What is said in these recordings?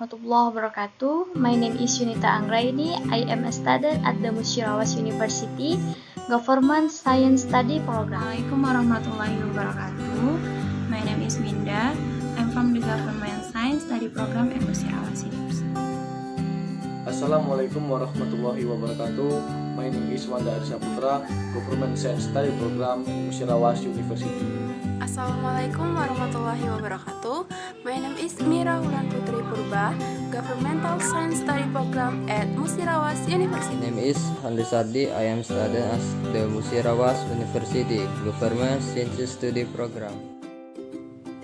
warahmatullahi wabarakatuh. My name is Yunita. I am a student at the Musyirawas University Government Science Study Program. Assalamualaikum warahmatullahi wabarakatuh. My name is Winda. I'm from the Government Science Study Program at Musyirawas University. Assalamualaikum warahmatullahi wabarakatuh. My name is Winda Putra, Government Science Study Program Musyirawas University. Assalamualaikum warahmatullahi wabarakatuh. My name is Mira Purba, Governmental Science Study Program at Musyirawas University. My name is Handry. I am student at the Musyirawas University Government Science Study Program.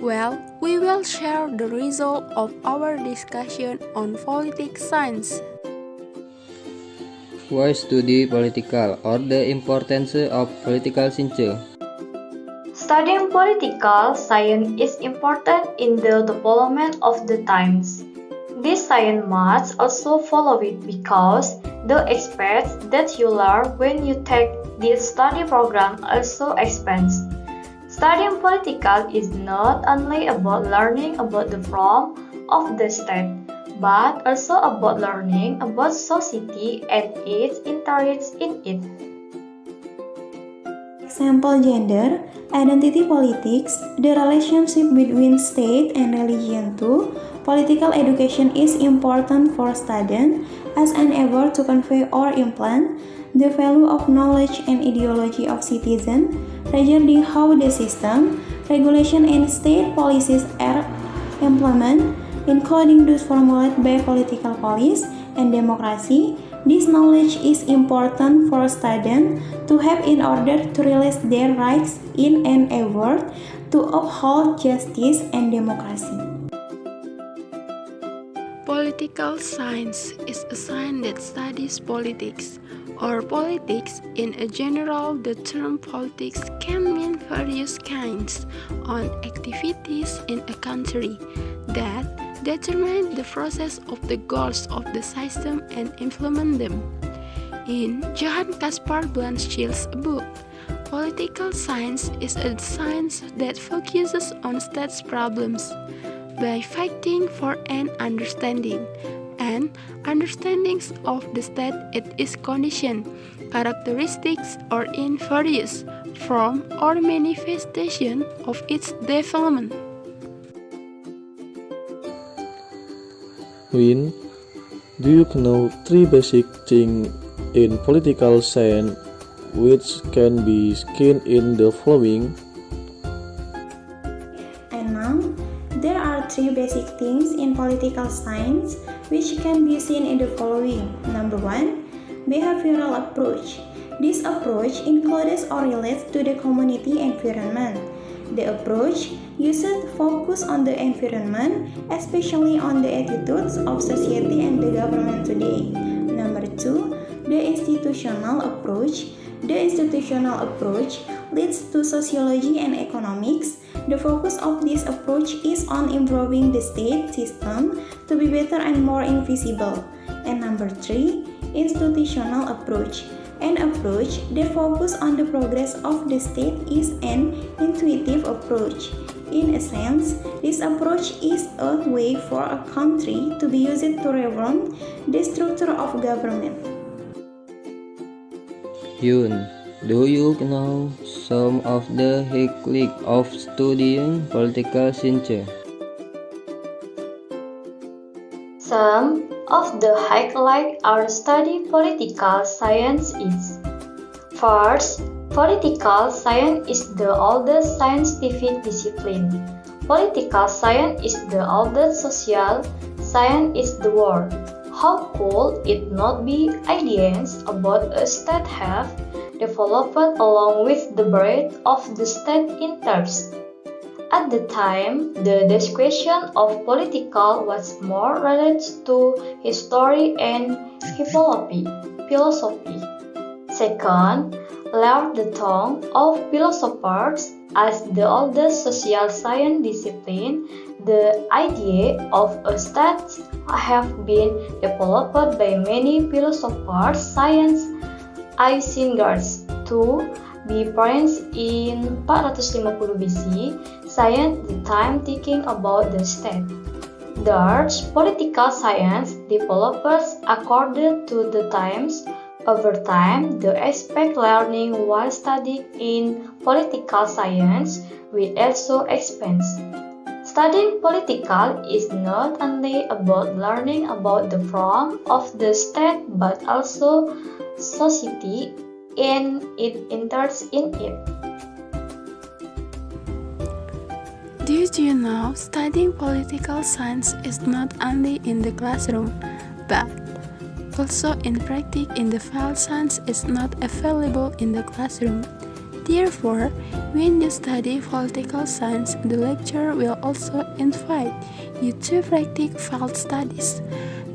Well, we will share the result of our discussion on politics science. Why study political, or the importance of political science? Studying political science is important in the development of the times. This science must also follow it because the experts that you learn when you take this study program also expands. Studying political is not only about learning about the form of the state, but also about learning about society and its interests in it. Example: gender, identity politics, the relationship between state and religion too. Political education is important for students as an effort to convey or implant the value of knowledge and ideology of citizens regarding how the system, regulation and state policies are implemented, including those formulated by political policy and democracy. This knowledge is important for students to have in order to realize their rights in an effort to uphold justice and democracy. Political science is a science that studies politics, or politics in a general. The term politics can mean various kinds of activities in a country that determine the process of the goals of the system and implement them. In Johann Caspar Blanchard's book, political science is a science that focuses on state's problems by fighting for an understanding and understandings of the state, its condition, characteristics, or in various form or manifestation of its development. Win, do you know three basic things in political science which can be seen in the following? And now, there are three basic things in political science which can be seen in the following. Number 1, behavioral approach. This approach includes or relates to the community environment. The approach uses focus on the environment, especially on the attitudes of society and the government today. Number 2, the institutional approach. The institutional approach leads to sociology and economics. The focus of this approach is on improving the state system to be better and more invisible. And number 3, institutional approach. An approach that focuses on the progress of the state is an intuitive approach. In a sense, this approach is a way for a country to be used to reform the structure of government. Yun, do you know some of the highlights of studying political science? Some of the highlights are study political science is: first, political science is the oldest scientific discipline. Political science is the oldest social science in the world. How could it not be ideas about a state have developed along with the birth of the state interest? At the time, the discussion of political was more related to history and philosophy. Second, learn the tongue of philosophers as the oldest social science discipline. The idea of a state have been developed by many philosophers, science Isingers to be parents in 450 BC, science the time thinking about the state. Thus, political science develops according to the times. Over time, the aspect learning while studying in political science will also expand. Studying political is not only about learning about the form of the state but also society and its interests in it. Did you know studying political science is not only in the classroom, but also in practice in the field science is not available in the classroom. Therefore, when you study political science, the lecturer will also invite you to practice field studies.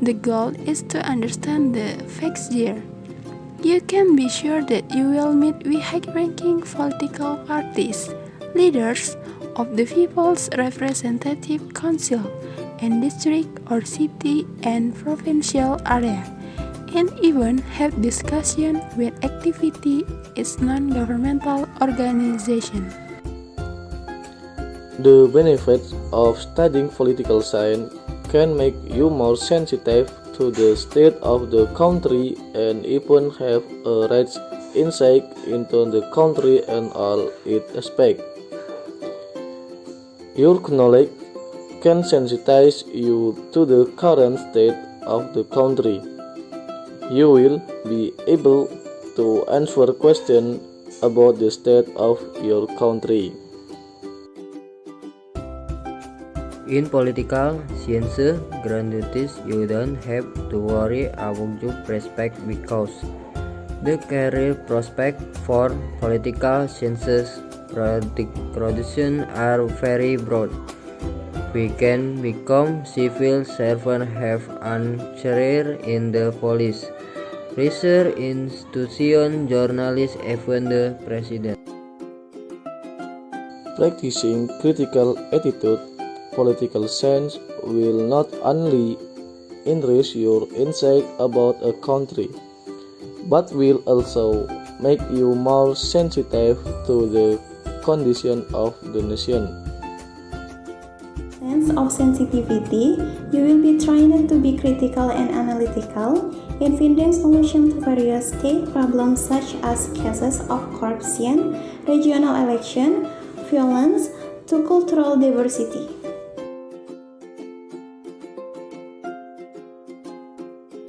The goal is to understand the facts there. You can be sure that you will meet with high-ranking political parties, leaders of the People's Representative Council, and district or city and provincial area, and even have discussion with activity its non-governmental organization. The benefits of studying political science can make you more sensitive to the state of the country and even have a rich insight into the country and all its aspects. Your knowledge can sensitize you to the current state of the country. You will be able to answer questions about the state of your country. In political science, graduates, you don't have to worry about your prospect because the career prospects for political sciences graduation are very broad. We can become civil servants, have a career in the police, research institution, journalist, even the president. Practicing critical attitude, political science will not only enrich your insight about a country, but will also make you more sensitive to the condition of the nation. Sense of sensitivity, you will be trained to be critical and analytical in finding solutions to various state problems such as cases of corruption, regional election, violence, to cultural diversity.